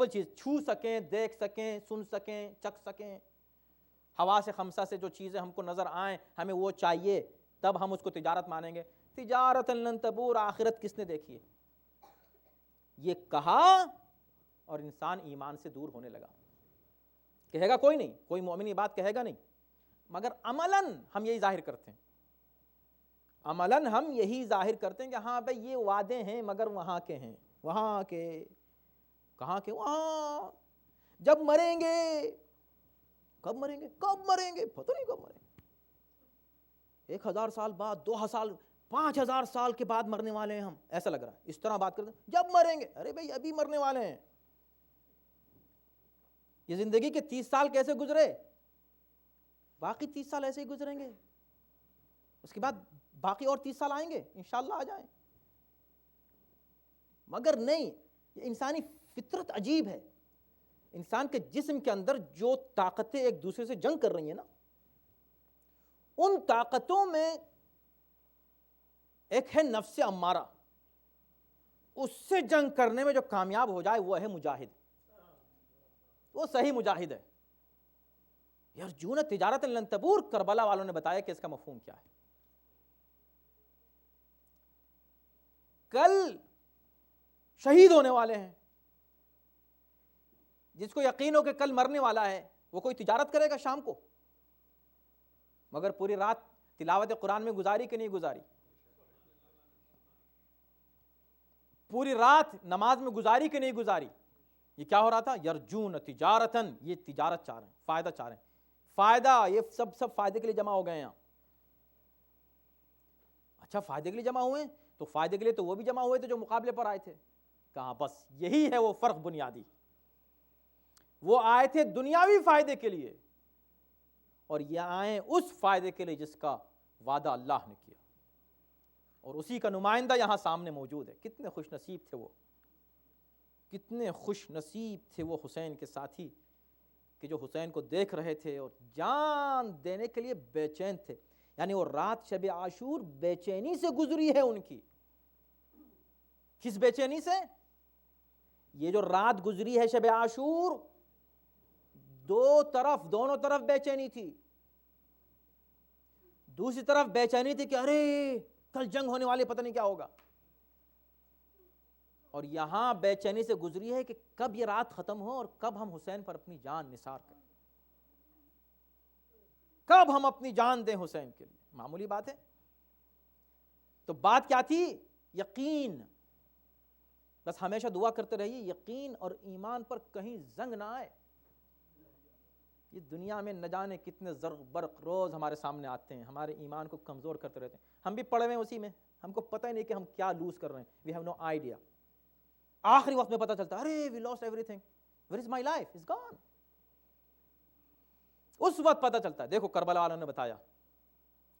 چیز, چھو سکیں, دیکھ سکیں, سن سکیں, چکھ سکیں. حواس خمسہ سے جو چیزیں ہم کو نظر آئیں ہمیں وہ چاہیے, تب ہم اس کو تجارت مانیں گے. تجارت لن تبور, آخرت کس نے دیکھی ہے؟ یہ کہا اور انسان ایمان سے دور ہونے لگا. کہے گا کوئی نہیں, کوئی مومن یہ بات کہے گا نہیں, مگر عملاً ہم یہی ظاہر کرتے ہیں. عملاً ہم یہی ظاہر کرتے ہیں کہ ہاں بھائی یہ وعدے ہیں مگر وہاں کے ہیں. وہاں کے کہاں کے؟ وہاں. جب مریں گے, کب مریں گے؟ پتہ نہیں کب مریں گے. 1000 سال بعد, 2000 سال, 5000 سال کے بعد مرنے والے ہیں ہم, ایسا لگ رہا ہے. اس طرح بات کرتے ہیں جب مریں گے. ارے بھائی ابھی مرنے والے ہیں. یہ زندگی کے 30 سال کیسے گزرے؟ باقی 30 سال ایسے ہی گزریں گے, اس کے بعد باقی اور 30 سال آئیں گے, انشاءاللہ آ جائیں. مگر نہیں, یہ انسانی فطرت عجیب ہے. انسان کے جسم کے اندر جو طاقتیں ایک دوسرے سے جنگ کر رہی ہیں نا, ان طاقتوں میں ایک ہے نفس امارہ, اس سے جنگ کرنے میں جو کامیاب ہو جائے وہ ہے مجاہد, وہ صحیح مجاہد ہے. یرجون تجارت لن تبور, کربلا والوں نے بتایا کہ اس کا مفہوم کیا ہے. کل شہید ہونے والے ہیں, جس کو یقین ہو کہ کل مرنے والا ہے, وہ کوئی تجارت کرے گا شام کو؟ مگر پوری رات تلاوت قرآن میں گزاری کہ نہیں گزاری؟ پوری رات نماز میں گزاری کہ نہیں گزاری؟ یہ کیا ہو رہا تھا؟ یرجون تجارتن، یہ تجارت چاہ رہے ہیں، فائدہ چاہ رہے ہیں، فائدہ، یہ سب فائدے کے لیے جمع ہو گئے ہیں. اچھا فائدے کے لیے جمع ہوئے ہیں، تو فائدے کے لیے تو وہ بھی جمع ہوئے تھے جو مقابلے پر آئے تھے. کہاں بس یہی ہے وہ فرق بنیادی. وہ آئے تھے دنیاوی فائدے کے لیے، اور یہ آئے اس فائدے کے لیے جس کا وعدہ اللہ نے کیا، اور اسی کا نمائندہ یہاں سامنے موجود ہے. کتنے خوش نصیب تھے وہ، کتنے خوش نصیب تھے وہ حسین کے ساتھی کہ جو حسین کو دیکھ رہے تھے اور جان دینے کے لیے بے چین تھے. یعنی وہ رات شب عاشور بے چینی سے گزری ہے ان کی. کس بے چینی سے؟ یہ جو رات گزری ہے شب عاشور، دونوں طرف بے چینی تھی. دوسری طرف بے چینی تھی کہ ارے کل جنگ ہونے والی، پتہ نہیں کیا ہوگا. اور یہاں بے چینی سے گزری ہے کہ کب یہ رات ختم ہو اور کب ہم حسین پر اپنی جان نثار کریں، کب ہم اپنی جان دیں حسین کے لیے. معمولی بات ہے. تو بات کیا تھی؟ یقین. بس ہمیشہ دعا کرتے رہیے یقین اور ایمان پر کہیں زنگ نہ آئے. یہ دنیا میں نہ جانے کتنے زرق برق روز ہمارے سامنے آتے ہیں، ہمارے ایمان کو کمزور کرتے رہتے ہیں. ہم بھی پڑے ہوئے ہیں اسی میں، ہم کو پتہ ہی نہیں کہ ہم کیا لوز کر رہے ہیں. We have no idea. آخری وقت میں پتہ چلتا ہے ارے we lost everything, where is my life, is gone. اس وقت پتہ چلتا ہے. دیکھو کربلا والوں نے بتایا،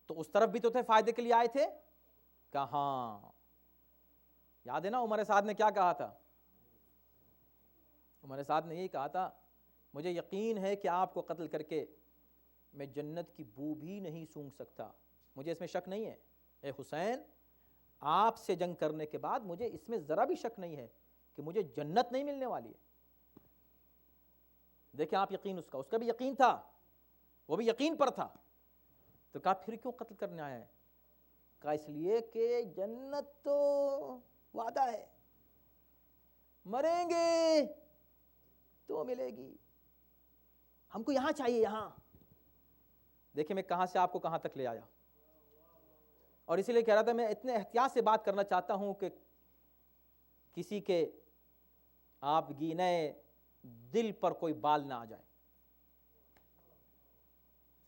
تو اس طرف بھی تو تھے، فائدے کے لیے آئے تھے. کہاں یاد ہے نا عمر سعد نے کیا کہا تھا؟ عمر سعد نے یہی کہا تھا مجھے یقین ہے کہ آپ کو قتل کر کے میں جنت کی بو بھی نہیں سونگھ سکتا، مجھے اس میں شک نہیں ہے. اے حسین، آپ سے جنگ کرنے کے بعد مجھے اس میں ذرا بھی شک نہیں ہے کہ مجھے جنت نہیں ملنے والی ہے. دیکھیں آپ یقین، اس کا بھی یقین تھا، وہ بھی یقین پر تھا. تو کہا پھر کیوں قتل کرنے آیا ہے؟ کہا اس لیے کہ جنت تو وعدہ ہے، مریں گے تو ملے گی، ہم کو یہاں چاہیے، یہاں. دیکھیں میں کہاں سے آپ کو کہاں تک لے آیا. اور اسی لیے کہہ رہا تھا میں اتنے احتیاط سے بات کرنا چاہتا ہوں کہ کسی کے آپ گینے دل پر کوئی بال نہ آ جائے.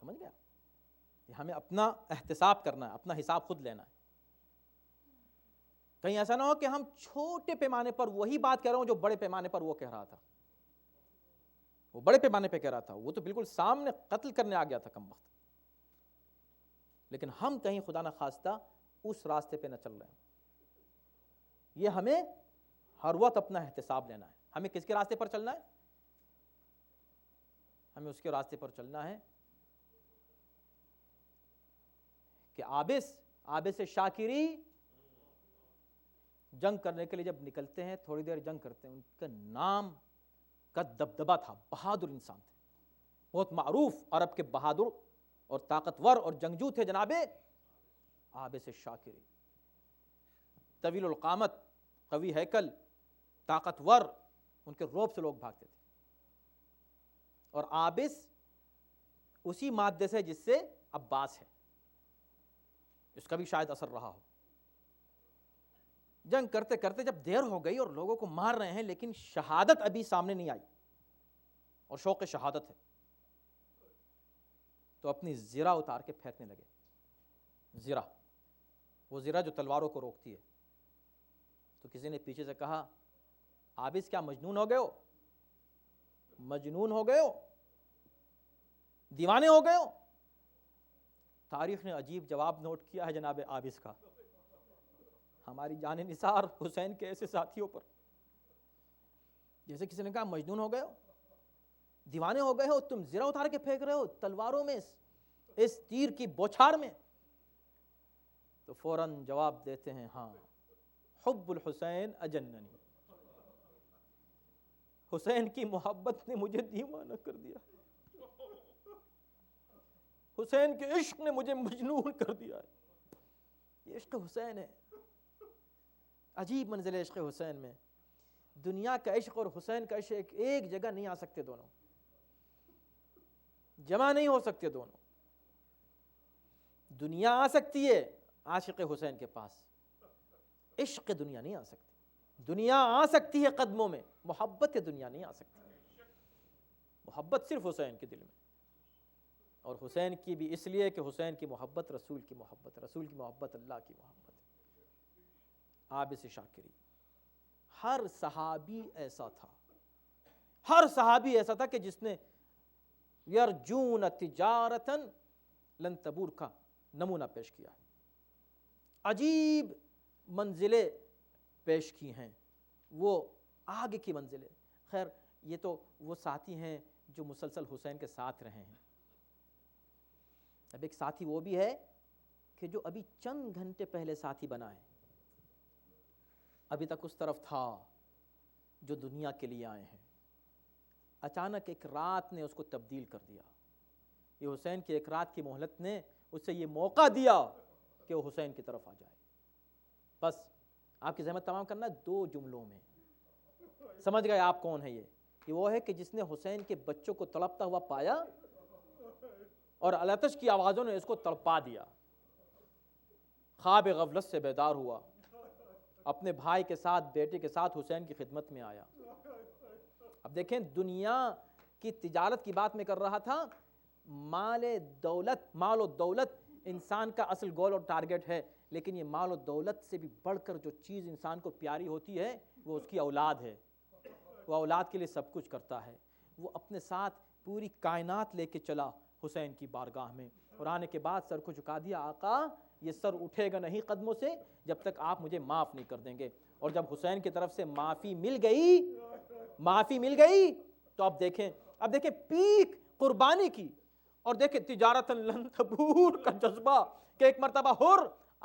سمجھ گیا؟ ہمیں اپنا احتساب کرنا ہے، اپنا حساب خود لینا ہے. کہیں ایسا نہ ہو کہ ہم چھوٹے پیمانے پر وہی بات کہہ رہا ہوں جو بڑے پیمانے پر وہ کہہ رہا تھا. وہ بڑے پیمانے پہ کہہ رہا تھا، وہ تو بالکل سامنے قتل کرنے آ گیا تھا کم وقت. لیکن ہم کہیں خدا نہ خواستہ اس راستے پہ نہ چل رہے ہیں. یہ ہمیں ہر وقت اپنا احتساب لینا ہے. ہمیں کس کے راستے پر چلنا ہے؟ ہمیں اس کے راستے پر چلنا ہے کہ آبس شاکری جنگ کرنے کے لیے جب نکلتے ہیں، تھوڑی دیر جنگ کرتے ہیں، ان کا نام کا دبدبہ تھا، بہادر انسان تھے، بہت معروف عرب کے بہادر اور طاقتور اور جنگجو تھے جناب آبس شاکری. طویل القامت، قوی ہیکل، طاقتور، ان کے روب سے لوگ بھاگتے تھے. اور آبس اسی مادے سے جس سے عباس ہے، اس کا بھی شاید اثر رہا ہو. جنگ کرتے کرتے جب دیر ہو گئی اور لوگوں کو مار رہے ہیں لیکن شہادت ابھی سامنے نہیں آئی اور شوق شہادت ہے، تو اپنی زرہ اتار کے پھینکنے لگے. زرہ، وہ زرہ جو تلواروں کو روکتی ہے. تو کسی نے پیچھے سے کہا آبس کیا مجنون ہو گئے ہو؟ مجنون ہو گئے ہو؟ دیوانے ہو گئے ہو؟ تاریخ نے عجیب جواب نوٹ کیا ہے جناب آبس کا. ہماری جان نثار حسین کے ایسے ساتھیوں پر جیسے کسی نے کہا مجنون ہو گئے ہو، دیوانے ہو گئے ہو، تم زرہ اتار کے پھینک رہے ہو تلواروں میں، اس تیر کی بوچھار میں. تو فوراً جواب دیتے ہیں ہاں حب الحسین اجننی، حسین کی محبت نے مجھے دیوانہ کر دیا، حسین کے عشق نے مجھے مجنون کر دیا ہے. یہ عشق حسین ہے. عجیب منزل ہے عشق حسین میں. دنیا کا عشق اور حسین کا عشق ایک جگہ نہیں آ سکتے، دونوں جمع نہیں ہو سکتے دونوں. دنیا آ سکتی ہے عاشق حسین کے پاس، عشق دنیا نہیں آ سکتی۔ دنیا آ سکتی ہے قدموں میں، محبت دنیا نہیں آ سکتی۔ محبت صرف حسین کے دل میں، اور حسین کی بھی اس لیے کہ حسین کی محبت رسول کی محبت، رسول کی محبت اللہ کی محبت۔ عابس شاکری، ہر صحابی ایسا تھا، ہر صحابی ایسا تھا کہ جس نے یرجون تجارتا لن تبور کا نمونہ پیش کیا ہے، عجیب منزلیں پیش کی ہیں، وہ آگے کی منزلیں۔ خیر یہ تو وہ ساتھی ہیں جو مسلسل حسین کے ساتھ رہے ہیں۔ اب ایک ساتھی وہ بھی ہے کہ جو ابھی چند گھنٹے پہلے ساتھی بنا ہے، ابھی تک اس طرف تھا، جو دنیا کے لیے آئے ہیں، اچانک ایک رات نے اس کو تبدیل کر دیا۔ یہ حسین کی ایک رات کی مہلت نے اسے یہ موقع دیا کہ وہ حسین کی طرف آ جائے۔ بس آپ کی زحمت تمام کرنا 2 جملوں میں، سمجھ گئے آپ کون ہے یہ وہ ہے کہ جس نے حسین کے بچوں کو تڑپتا ہوا پایا اور الاتش کی آوازوں نے اس کو تڑپا دیا، خواب غفلت سے بیدار ہوا، اپنے بھائی کے ساتھ بیٹے کے ساتھ حسین کی خدمت میں آیا۔ اب دیکھیں دنیا کی تجارت کی بات میں کر رہا تھا، مال و دولت انسان کا اصل گول اور ٹارگٹ ہے، لیکن یہ مال و دولت سے بھی بڑھ کر جو چیز انسان کو پیاری ہوتی ہے وہ اس کی اولاد ہے۔ وہ اولاد کے لیے سب کچھ کرتا ہے۔ وہ اپنے ساتھ پوری کائنات لے کے چلا حسین کی بارگاہ میں، اور آنے کے بعد سر کو جھکا دیا، آقا یہ سر اٹھے گا نہیں قدموں سے جب تک آپ مجھے معاف نہیں کر دیں گے۔ اور جب حسین کی طرف سے معافی مل گئی تو اب دیکھیں پیک قربانی کی، اور دیکھیں تجارت لن تبور کا جذبہ کہ ایک مرتبہ حر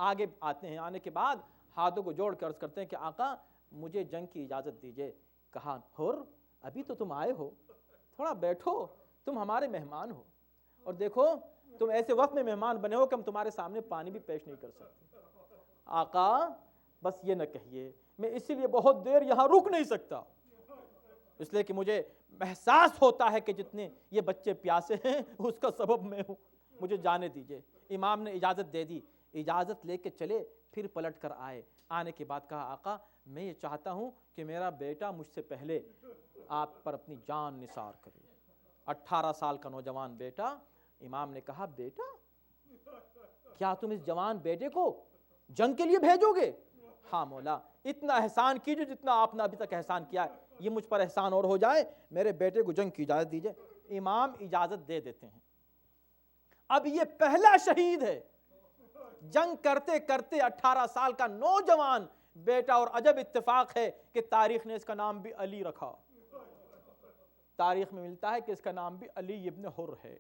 آگے آتے ہیں، آنے کے بعد ہاتھوں کو جوڑ کر عرض کرتے ہیں کہ آقا مجھے جنگ کی اجازت دیجئے۔ کہا حر ابھی تو تم آئے ہو، تھوڑا بیٹھو، تم ہمارے مہمان ہو، اور دیکھو تم ایسے وقت میں مہمان بنے ہو کہ ہم تمہارے سامنے پانی بھی پیش نہیں کر سکتے۔ آقا بس یہ نہ کہیے، میں اسی لیے بہت دیر یہاں رک نہیں سکتا، اس لیے کہ مجھے احساس ہوتا ہے کہ جتنے یہ بچے پیاسے ہیں اس کا سبب میں ہوں، مجھے جانے دیجئے۔ امام نے اجازت دے دی، اجازت لے کے چلے، پھر پلٹ کر آئے، آنے کے بعد کہا آقا میں یہ چاہتا ہوں کہ میرا بیٹا مجھ سے پہلے آپ پر اپنی جان نثار کرے۔ 18 سال کا نوجوان بیٹا۔ امام نے کہا بیٹا کیا تم اس جوان بیٹے کو جنگ کے لیے بھیجو گے؟ ہاں مولا، اتنا احسان کیجئے جتنا آپ نے ابھی تک احسان کیا ہے، یہ مجھ پر احسان اور ہو جائے، میرے بیٹے کو جنگ کی اجازت دیجئے۔ امام اجازت دے دیتے ہیں۔ اب یہ پہلا شہید ہے، جنگ کرتے کرتے 18 سال کا نوجوان بیٹا، اور عجب اتفاق ہے کہ تاریخ نے اس کا نام بھی علی رکھا۔ تاریخ میں ملتا ہے کہ اس کا نام بھی علی ابن حر ہے۔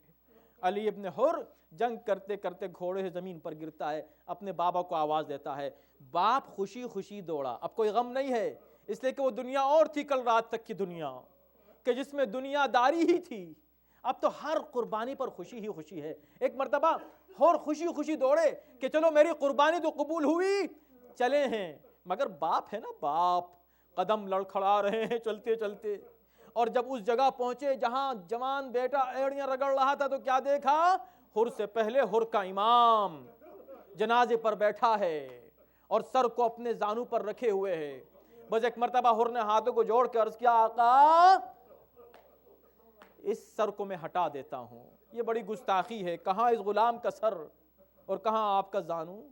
علی ابن حر جنگ کرتے کرتے گھوڑے سے زمین پر گرتا ہے، اپنے بابا کو آواز دیتا ہے، باپ خوشی خوشی دوڑا، اب کوئی غم نہیں ہے، اس لیے کہ وہ دنیا اور تھی کل رات تک کی دنیا کہ جس میں دنیا داری ہی تھی، اب تو ہر قربانی پر خوشی ہی خوشی ہے۔ ایک مرتبہ اور خوشی خوشی دوڑے کہ چلو میری قربانی تو قبول ہوئی، چلے ہیں، مگر باپ ہے نا، باپ قدم لڑکھڑا رہے ہیں چلتے چلتے، اور جب اس جگہ پہنچے جہاں جوان بیٹا ایڑیاں رگڑ رہا تھا تو کیا دیکھا؟ حر سے پہلے حر کا امام جنازے پر بیٹھا ہے اور سر کو اپنے زانو پر رکھے ہوئے ہے۔ بس ایک مرتبہ حر نے ہاتھوں کو جوڑ کے عرض کیا آقا اس سر کو میں ہٹا دیتا ہوں، یہ بڑی گستاخی ہے، کہاں اس غلام کا سر اور کہاں آپ کا زانو؟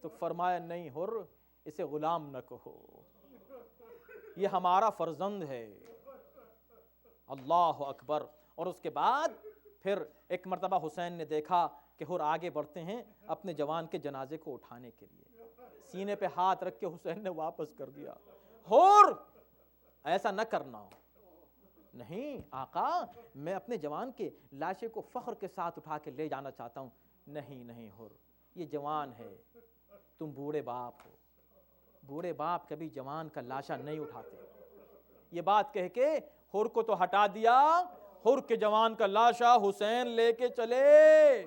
تو فرمایا نہیں حر، اسے غلام نہ کہو، یہ ہمارا فرزند ہے۔ اللہ اکبر۔ اور اس کے بعد پھر ایک مرتبہ حسین نے دیکھا کہ حر آگے بڑھتے ہیں اپنے جوان کے جنازے کو اٹھانے کے لیے، سینے پہ ہاتھ رکھ کے حسین نے واپس کر دیا، حر ایسا نہ کرنا۔ نہیں آقا میں اپنے جوان کے لاشے کو فخر کے ساتھ اٹھا کے لے جانا چاہتا ہوں۔ نہیں نہیں حر، یہ جوان ہے، تم بوڑھے باپ ہو، بوڑھے باپ کبھی جوان کا لاشا نہیں اٹھاتے۔ یہ بات کہہ کے حر کو تو ہٹا دیا، حر کے جوان کا لاشا حسین لے کے چلے،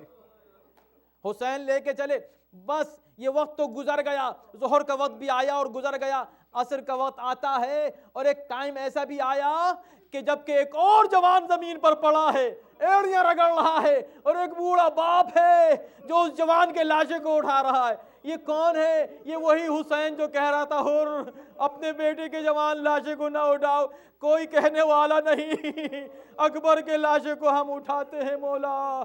حسین لے کے چلے۔ بس یہ وقت تو گزر گیا، ظہر کا وقت بھی آیا اور گزر گیا، عصر کا وقت آتا ہے، اور ایک ٹائم ایسا بھی آیا کہ جب کہ ایک اور جوان زمین پر پڑا ہے، ایڑیاں رگڑ رہا ہے، اور ایک بوڑھا باپ ہے جو اس جوان کے لاشے کو اٹھا رہا ہے۔ یہ کون ہے؟ یہ وہی حسین جو کہہ رہا تھا حر اپنے بیٹے کے جوان لاشے کو نہ اٹھاؤ، کوئی کہنے والا نہیں، اکبر کے لاشے کو ہم اٹھاتے ہیں، مولا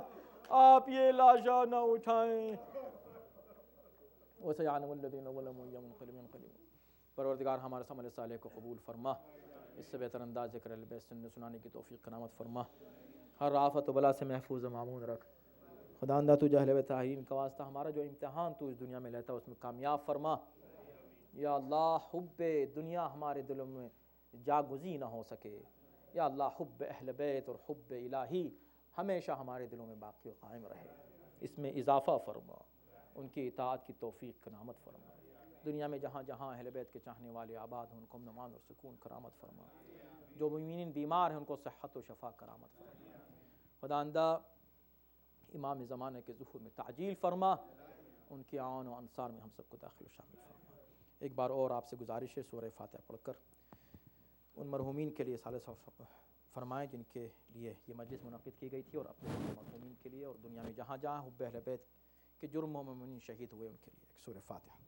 آپ یہ لاشا نہ اٹھائیں۔ وَسَيَعْلَمُ الَّذِينَ ظَلَمُوا أَيَّ مُنقَلِبٍ يَنقَلِبُونَ۔ پروردگار ہمارے عمل صالح کو قبول فرما، اس سے بہتر انداز ذکر اہل بیت سنانے کی توفیق کرامت فرما، ہر آفت و بلا سے محفوظ و معمون رکھ۔ خداوندہ تو اہل بیت طاہرین کا واسطہ ہمارا جو امتحان تو اس دنیا میں لیتا ہے اس میں کامیاب فرما۔ یا اللہ حب دنیا ہمارے دلوں میں جاگزی نہ ہو سکے، یا اللہ حب اہل بیت اور حب الہی ہمیشہ ہمارے دلوں میں باقی و قائم رہے، اس میں اضافہ فرما، ان کی اطاعت کی توفیق کرامت فرما۔ دنیا میں جہاں جہاں اہل بیت کے چاہنے والے آباد ہیں ان کو امن و امان اور سکون کرامت فرما، جو مومنین بیمار ہیں ان کو صحت و شفا کرامت فرما۔ خداوندہ امام زمانے کے ظہور میں تعجیل فرما، ان کی اعوان و انصار میں ہم سب کو داخل و شامل فرما۔ ایک بار اور آپ سے گزارش ہے سورہ فاتحہ پڑھ کر ان مرحومین کے لیے ثالث فرمائیں جن کے لیے یہ مجلس منعقد کی گئی تھی، اور اپنے مرحومین کے لیے، اور دنیا میں جہاں جہاں حب اہل بیت کے جرم و مومنین شہید ہوئے ان کے لیے۔ ایک سورہ فاتحہ۔